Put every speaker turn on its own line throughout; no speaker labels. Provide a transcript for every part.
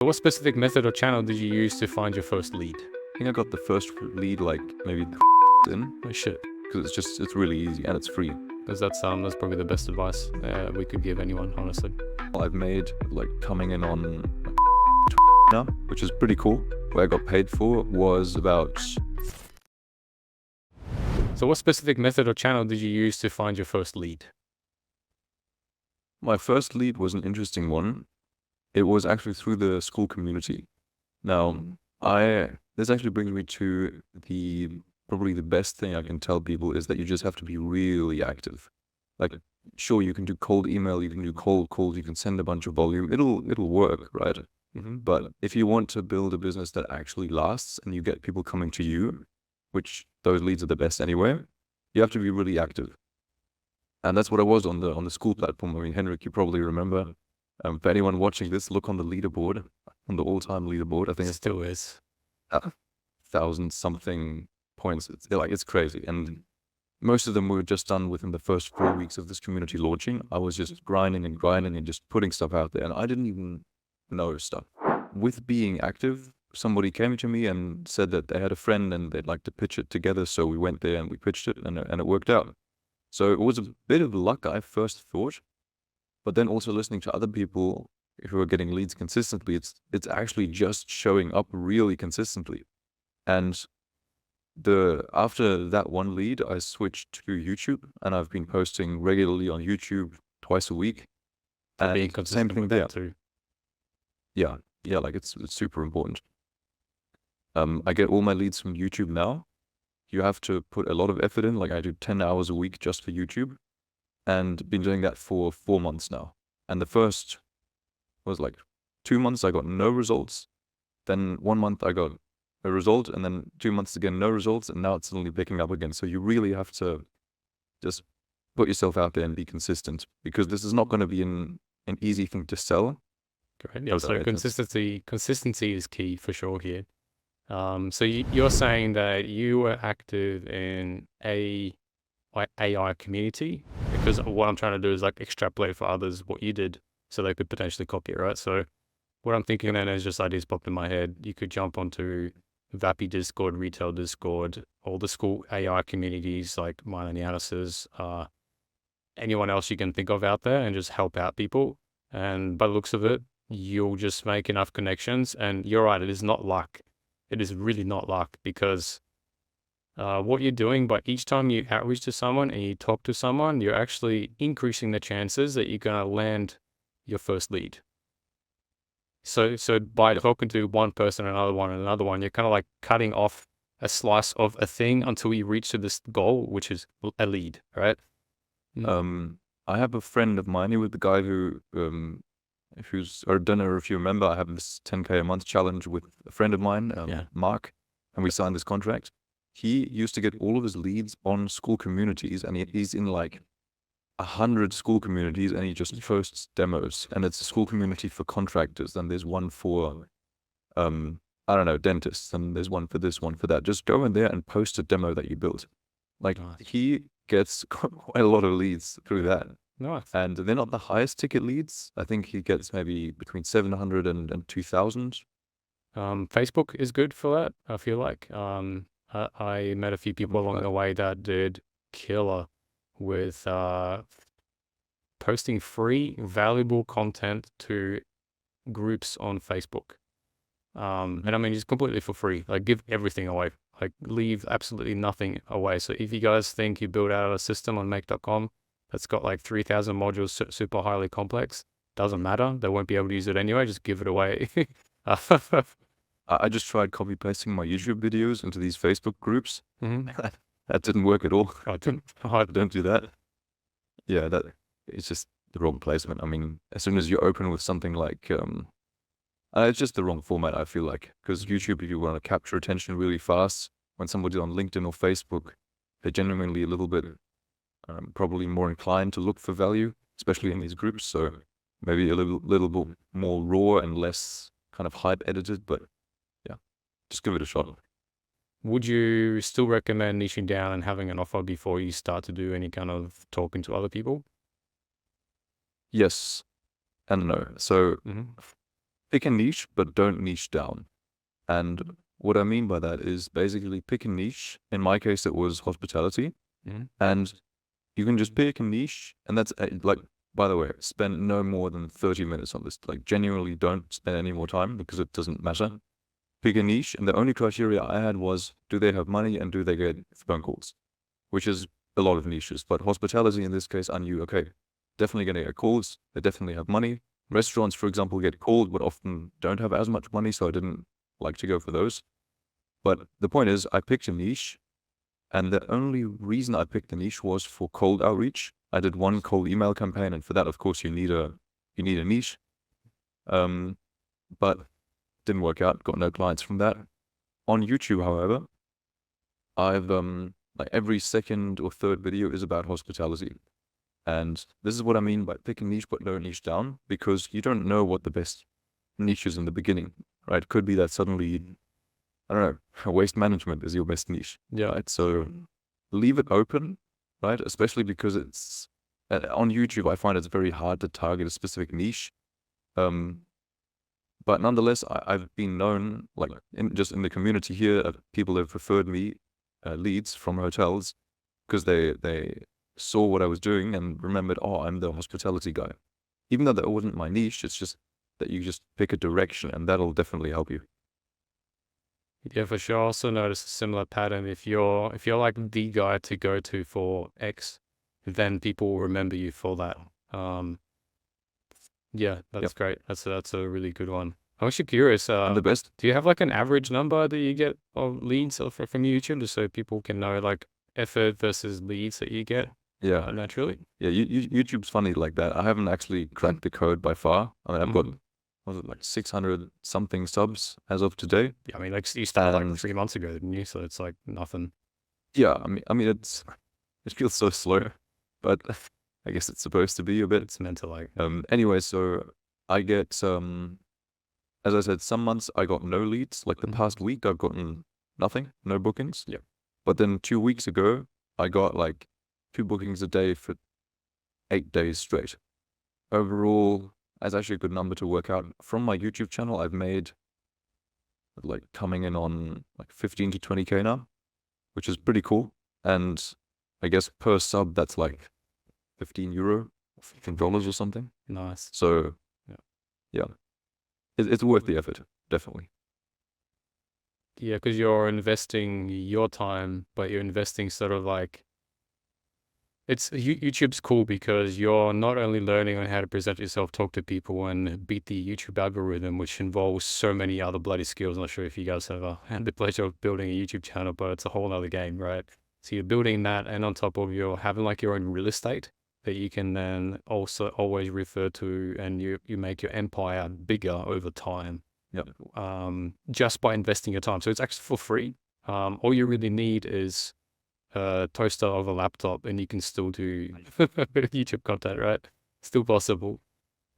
What specific method or channel did you use to find your first lead?
I think I got the first lead like maybe in,
Oh shit.
because it's really easy and it's free.
Because that's probably the best advice we could give anyone, honestly.
I've made like coming in on now, which is pretty cool. What I got paid for was about.
So what specific method or channel did you use to find your first lead?
My first lead was an interesting one. It was actually through the school community. Now, this actually brings me to probably the best thing I can tell people is that you just have to be really active. Like, sure, you can do cold email, you can do cold calls, you can send a bunch of volume. It'll work, right? But if you want to build a business that actually lasts and you get people coming to you, which those leads are the best anyway, you have to be really active. And that's what I was on the school platform. I mean, Henrik, you probably remember. For anyone watching this, look on the leaderboard, on the all-time leaderboard. I think
It still is.
1,000 something points. It's crazy. And most of them were just done within the first 4 weeks of this community launching. I was just grinding and just putting stuff out there. And I didn't even know stuff. With being active, somebody came to me and said that they had a friend and they'd like to pitch it together. So we went there and we pitched it and it worked out. So it was a bit of luck, I first thought. But then also listening to other people who are getting leads consistently, it's actually just showing up really consistently. And after that one lead, I switched to YouTube and I've been posting regularly on YouTube twice a week.
And being consistent with that too.
Yeah, like it's super important. I get all my leads from YouTube now. You have to put a lot of effort in. Like I do 10 hours a week just for YouTube. And been doing that for 4 months now. And the first was like 2 months, I got no results. Then 1 month I got a result, and then 2 months again, no results. And now it's suddenly picking up again. So you really have to just put yourself out there and be consistent, because this is not going to be an easy thing to sell.
Great. Yeah, so consistency is key for sure here. So you're saying that you were active in AI community, because what I'm trying to do is like extrapolate for others what you did so they could potentially copy it, right? So what I'm thinking then is just ideas popped in my head. You could jump onto Vappy Discord, Retail Discord, all the school AI communities like Mine Analysis, anyone else you can think of out there, and just help out people. And by the looks of it, you'll just make enough connections. And you're right, it is not luck. It is really not luck, because what you're doing by each time you outreach to someone and you talk to someone, you're actually increasing the chances that you're going to land your first lead. So by talking to one person, another one, you're kind of like cutting off a slice of a thing until you reach to this goal, which is a lead, right?
I have a friend of mine. He was the guy who's, I don't know if you remember, I have this 10K a month challenge with a friend of mine, Mark, and we signed this contract. He used to get all of his leads on school communities, and he's in like 100 school communities, and he just posts demos. And it's a school community for contractors, and there's one for, I don't know, dentists, and there's one for this, one for that. Just go in there and post a demo that you built. Like he gets quite a lot of leads through that.
Nice.
And they're not the highest ticket leads. I think he gets maybe between 700 and 2,000.
Facebook is good for that, I feel like. I met a few people along the way that did killer with posting free, valuable content to groups on Facebook. And I mean, just completely for free. Like, give everything away. Like, leave absolutely nothing away. So if you guys think you build out a system on make.com that's got like 3,000 modules, super highly complex, doesn't matter. They won't be able to use it anyway. Just give it away.
I just tried copy pasting my YouTube videos into these Facebook groups. That didn't work at all. Don't do that. Yeah, it's just the wrong placement. I mean, as soon as you open with something like, it's just the wrong format, I feel like. Because YouTube, if you want to capture attention really fast, when somebody's on LinkedIn or Facebook, they're genuinely a little bit probably more inclined to look for value, especially in these groups. So maybe a little bit more raw and less kind of hype edited, but yeah, just give it a shot.
Would you still recommend niching down and having an offer before you start to do any kind of talking to other people?
Yes and no. So pick a niche, but don't niche down. And what I mean by that is basically pick a niche. In my case, it was hospitality. And you can just pick a niche, and that's like, by the way, spend no more than 30 minutes on this. Like, genuinely don't spend any more time because it doesn't matter. Pick a niche, and the only criteria I had was, do they have money and do they get phone calls? Which is a lot of niches, but hospitality in this case, I knew, okay, definitely going to get calls. They definitely have money. Restaurants, for example, get called, but often don't have as much money, so I didn't like to go for those. But the point is, I picked a niche, and the only reason I picked the niche was for cold outreach. I did one cold email campaign, and for that, of course, you need a niche. But didn't work out. Got no clients from that. On YouTube, however, I've like every second or third video is about hospitality, and this is what I mean by pick a niche but don't niche down, because you don't know what the best niche is in the beginning, right? Could be that suddenly, I don't know, waste management is your best niche.
Yeah.
Right? So leave it open, right? Especially because it's on YouTube, I find it's very hard to target a specific niche. But nonetheless, I've been known, like in the community here, people have referred me leads from hotels because they saw what I was doing and remembered, oh, I'm the hospitality guy. Even though that wasn't my niche, it's just that you just pick a direction, and that'll definitely help you.
Yeah, for sure. I also noticed a similar pattern. If you're like the guy to go to for X, then people will remember you for that. Yeah, that's great. That's a really good one. I'm actually curious.
And the best,
Do you have like an average number that you get of leads from YouTube, just so people can know like effort versus leads that you get
yeah,
naturally?
yeah. YouTube's funny like that. I haven't actually cracked the code by far. I mean, I've got, was it like 600 something subs as of today?
Yeah, I mean, like you started like 3 months ago, didn't you? So it's like nothing.
Yeah, I mean, it feels so slow, but I guess it's supposed to be a bit.
It's meant to like.
Anyway, so I get as I said, some months I got no leads. Like the past week, I've gotten nothing, no bookings.
Yeah.
But then 2 weeks ago, I got like 2 bookings a day for 8 days straight. Overall, that's actually a good number to work out. From my YouTube channel, I've made like coming in on like 15 to 20K now, which is pretty cool. And I guess per sub, that's like €15, $15 or something.
Nice.
So yeah, it's worth the effort, definitely.
Yeah, because you're investing your time, but you're investing sort of like, YouTube's cool because you're not only learning on how to present yourself, talk to people, and beat the YouTube algorithm, which involves so many other bloody skills. I'm not sure if you guys have had the pleasure of building a YouTube channel, but it's a whole other game, right? So you're building that, and on top of you're having like your own real estate that you can then also always refer to, and you make your empire bigger over time.
Yep.
Just by investing your time. So it's actually for free. All you really need is a toaster of a laptop, and you can still do YouTube content, right? Still possible.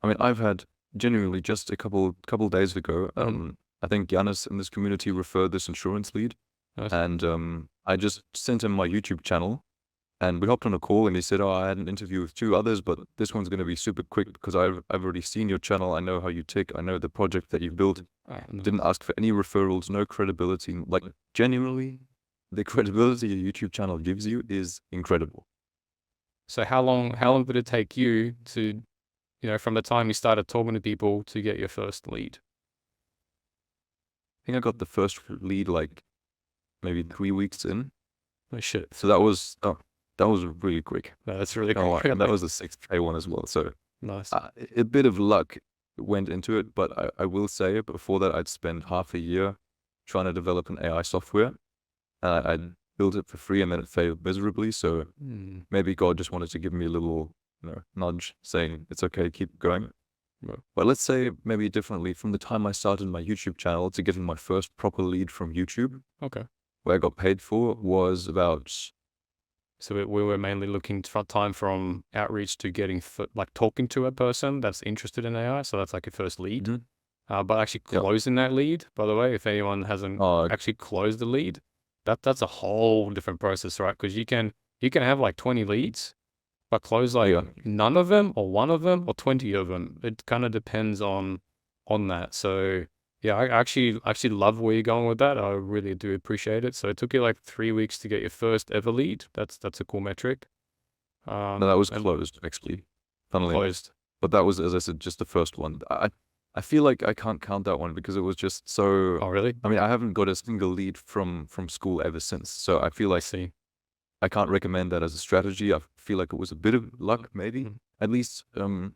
I mean, I've had genuinely just a couple days ago, I think Giannis in this community referred this insurance lead.
Nice.
And I just sent him my YouTube channel, and we hopped on a call, and he said, oh, I had an interview with 2 others, but this one's going to be super quick because I've already seen your channel. I know how you tick. I know the project that you've built. Didn't ask for any referrals, no credibility. Like, genuinely, the credibility your YouTube channel gives you is incredible.
So how long did it take you to, from the time you started talking to people to get your first lead?
I think I got the first lead like maybe 3 weeks in.
Oh shit.
So that was really quick.
No, that's really
Oh,
cool.
and that was the 6K one as well. So
Nice.
a bit of luck went into it, but I will say before that I'd spent half a year trying to develop an AI software. I'd built it for free, and then it failed miserably. So maybe God just wanted to give me a little nudge saying it's okay, keep going. But let's say maybe differently, from the time I started my YouTube channel to getting my first proper lead from YouTube,
Okay.
where I got paid for, was about,
So we were mainly looking for time from outreach to getting like talking to a person that's interested in AI. So that's like a first lead. But actually closing that lead, by the way, if anyone hasn't actually closed the lead, that's a whole different process, right? Because you can have like 20 leads, but close like none of them or one of them or 20 of them. It kind of depends on on that. So yeah, I actually love where you're going with that. I really do appreciate it. So it took you like 3 weeks to get your first ever lead. That's a cool metric.
No, that was
And
closed actually, funnily enough.
closed.
But that was, as I said, just the first one. I feel like I can't count that one because it was just so.
Oh, really?
I mean, I haven't got a single lead from school ever since. So I feel
I
like
see.
I can't recommend that as a strategy. I feel like it was a bit of luck, maybe.
Mm.
At least in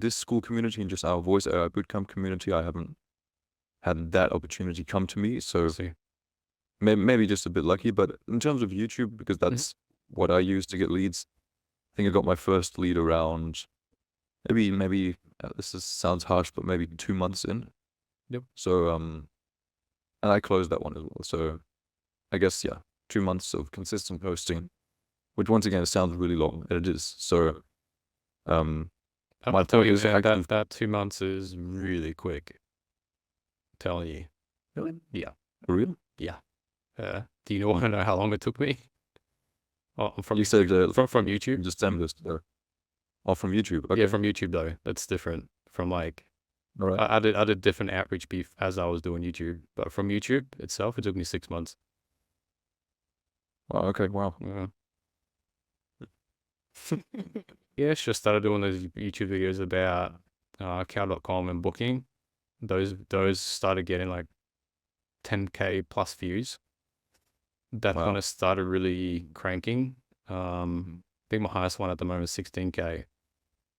this school community, in just our voice AI bootcamp community, I haven't had that opportunity come to me.
I
So
see.
maybe just a bit lucky. But in terms of YouTube, because that's what I use to get leads, I think I got my first lead around maybe sounds harsh, but maybe 2 months in.
Yep.
So and I closed that one as well. So I guess 2 months of consistent posting, which once again sounds really long, and it is. So my
I'll tell
point
you,
is
man,
actually
that 2 months is really quick. Telling you.
really
Yeah.
for real.
Yeah. Do you want to know how long it took me? Oh, from
You said
from YouTube.
just send this or from YouTube. Okay,
Yeah, from YouTube though. That's different from like
all right.
I did different outreach beef as I was doing YouTube, but from YouTube itself, it took me 6 months.
Wow, okay, wow.
Yeah. Yeah, just started doing those YouTube videos about cow.com and booking. Those started getting like 10K plus views. That's when
Wow.
it started really cranking. I think my highest one at the moment is 16K.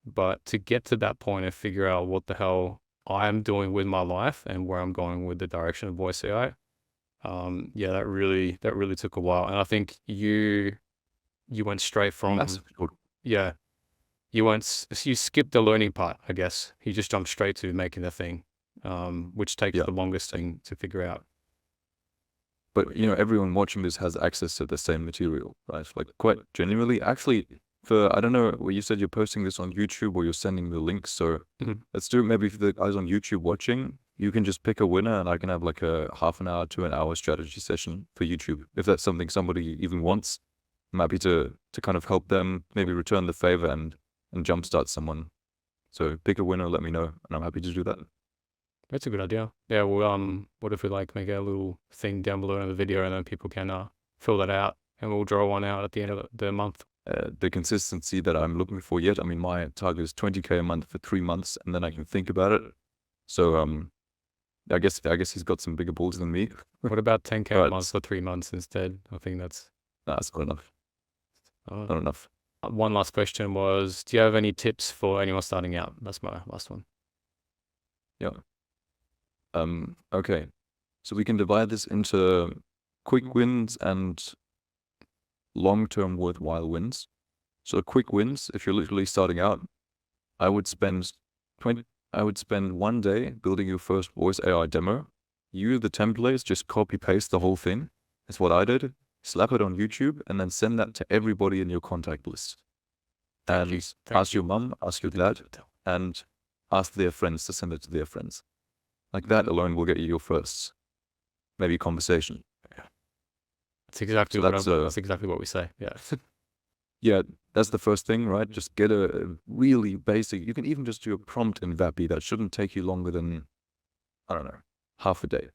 But to get to that point and figure out what the hell I am doing with my life and where I'm going with the direction of voice AI, yeah, that really took a while. And I think you went straight from
Massive.
yeah, you skipped the learning part, I guess. You just jumped straight to making the thing, which takes
Yeah.
the longest thing to figure out.
But everyone watching this has access to the same material, right? Like quite genuinely. Actually, I don't know, well, you said you're posting this on YouTube or you're sending the links. So
Mhm.
let's do it. Maybe for the guys on YouTube watching, you can just pick a winner and I can have like a half an hour to an hour strategy session for YouTube. If that's something somebody even wants, I'm happy to kind of help them, maybe return the favor and jumpstart someone. So pick a winner, let me know, and I'm happy to do that.
That's a good idea. Yeah, well, what if we like make a little thing down below in the video and then people can fill that out and we'll draw one out at the end of the month.
The consistency that I'm looking for yet. I mean, my target is 20K a month for 3 months, and then I can think about it. So I guess he's got some bigger balls than me.
What about 10K a
But
month for 3 months instead? I think that's
that's not enough.
uh,
Not enough.
one last question was, do you have any tips for anyone starting out? That's my last one.
Yeah. Okay. So we can divide this into quick wins and long-term worthwhile wins. So quick wins, if you're literally starting out, I would spend 1 day building your first voice AI demo. You, the templates, just copy paste the whole thing. That's what I did. Slap it on YouTube and then send that to everybody in your contact list. And ask your mom, ask your dad, and ask their friends to send it to their friends. Like that alone will get you your first, maybe conversation.
That's exactly
So
that's exactly what we say. Yeah.
Yeah, that's the first thing, right? Just get a really basic, you can even just do a prompt in Vappy that shouldn't take you longer than, I don't know, half a day.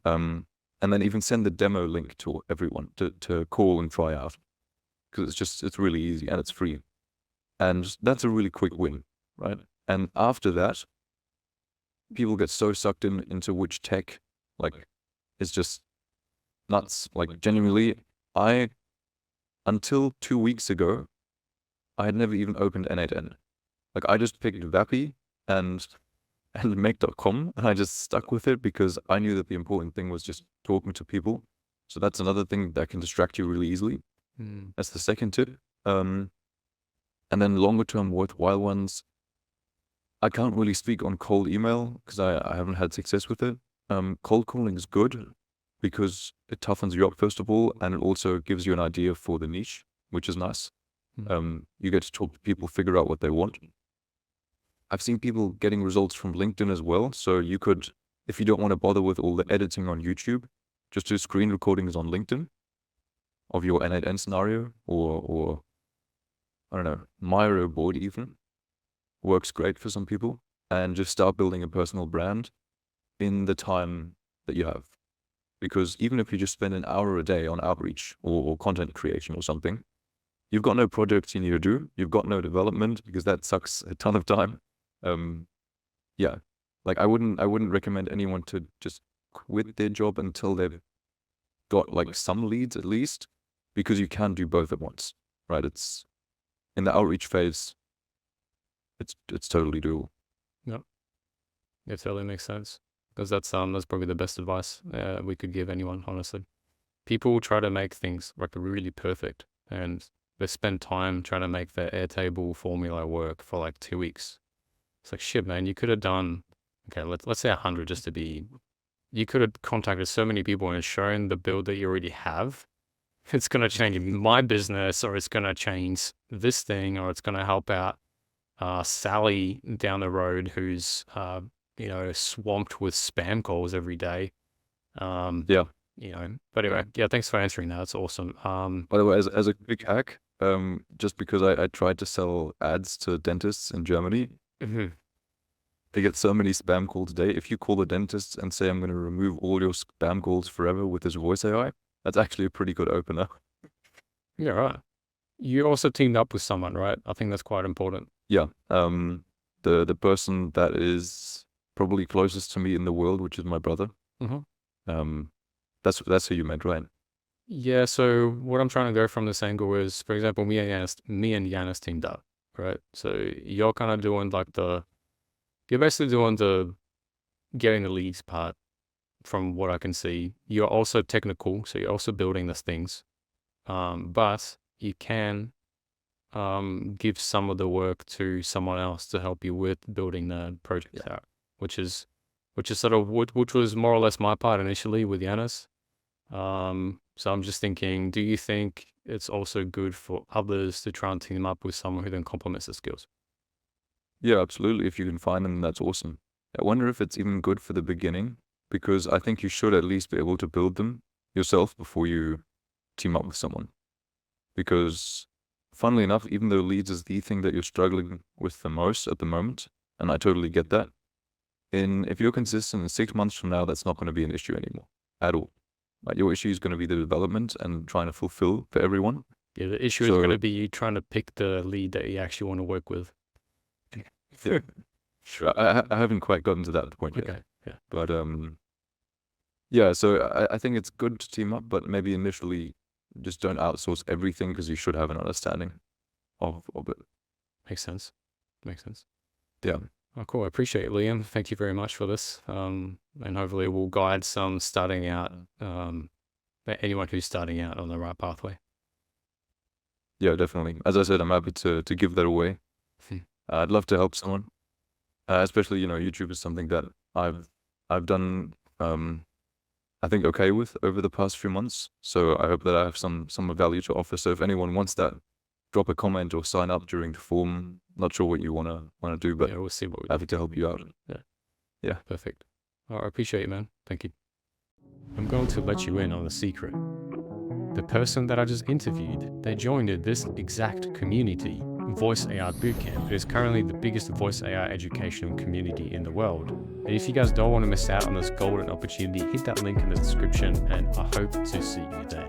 And then even send the demo link to everyone to call and try out. Because it's really easy and it's free. And that's a really quick win, right? And after that, people get so sucked into which tech, like, it's just nuts. Like, genuinely, until 2 weeks ago, I had never even opened N8N. Like, I just picked Vappy and make.com, and I just stuck with it because I knew that the important thing was just talking to people. So that's another thing that can distract you really easily. That's the second tip. And then longer term worthwhile ones, I can't really speak on cold email because I haven't had success with it. Cold calling is good because it toughens you up, first of all, and it also gives you an idea for the niche, which is nice. You get to talk to people, figure out what they want. I've seen people getting results from LinkedIn as well. So you could, if you don't want to bother with all the editing on YouTube, just do screen recordings on LinkedIn of your N8N scenario or I don't know, Miro board even. Works great for some people. and just start building a personal brand in the time that you have. Because even if you just spend an hour a day on outreach or content creation or something, you've got no projects you need to do. You've got no development, because that sucks a ton of time. Yeah, like I wouldn't recommend anyone to just quit their job until they've got like some leads at least, because you can do both at once, right? It's in the outreach phase. It's totally doable.
Yep. It totally makes sense. Because that's probably the best advice we could give anyone, honestly. People try to make things like really perfect, and they spend time trying to make their Airtable formula work for like 2 weeks. It's like, shit, man, you could have done, okay, let's say 100 just to be, you could have contacted so many people and shown the build that you already have. It's going to change my business, or it's going to change this thing, or it's going to help out Sally down the road who's, swamped with spam calls every day.
Yeah.
But anyway, yeah, thanks for answering that. That's awesome.
By the way, as a quick hack, just because I tried to sell ads to dentists in Germany, they get so many spam calls a day. If you call the dentist and say, I'm going to remove all your spam calls forever with this voice AI, that's actually a pretty good opener.
Yeah, right. You also teamed up with someone, right? I think that's quite important.
Yeah. The person that is probably closest to me in the world, which is my brother. That's who you meant, right?
Yeah. So what I'm trying to go from this angle is, for example, me and Yanis teamed up, right? So you're kind of doing like you're basically doing the getting the leads part. From what I can see, you're also technical, so you're also building these things, but you can give some of the work to someone else to help you with building the project out, which is sort of which was more or less my part initially with Yanis. So I'm just thinking, do you think it's also good for others to try and team up with someone who then complements the skills?
Yeah, absolutely. If you can find them, that's awesome. I wonder if it's even good for the beginning, because I think you should at least be able to build them yourself before you team up with someone. Because funnily enough, even though leads is the thing that you're struggling with the most at the moment, and I totally get that, if you're consistent in 6 months from now, that's not going to be an issue anymore at all. Like, your issue is going to be the development and trying to fulfill for everyone.
Yeah, the issue is going to be you trying to pick the lead that you actually want to work with.
Yeah. Sure. I haven't quite gotten to that point yet.
Okay. Yeah.
But yeah, so I think it's good to team up, but maybe initially just don't outsource everything, because you should have an understanding of it.
Makes sense. Makes sense.
Yeah.
Oh, cool. I appreciate it, Liam. Thank you very much for this. And hopefully we'll guide some starting out, anyone who's starting out on the right pathway.
Yeah, definitely. As I said, I'm happy to give that away. I'd love to help someone, especially, YouTube is something that I've done, I think okay with over the past few months. So I hope that I have some value to offer. So if anyone wants that, drop a comment or sign up during the form. Not sure what you wanna do, but
yeah, we'll see what we
happy to help you out. Yeah.
Perfect. All right, I appreciate it, man. Thank you. I'm going to let you in on a secret. The person that I just interviewed, they joined this exact community, Voice AI Bootcamp. It is currently the biggest voice AI educational community in the world. And if you guys don't want to miss out on this golden opportunity, hit that link in the description, and I hope to see you there.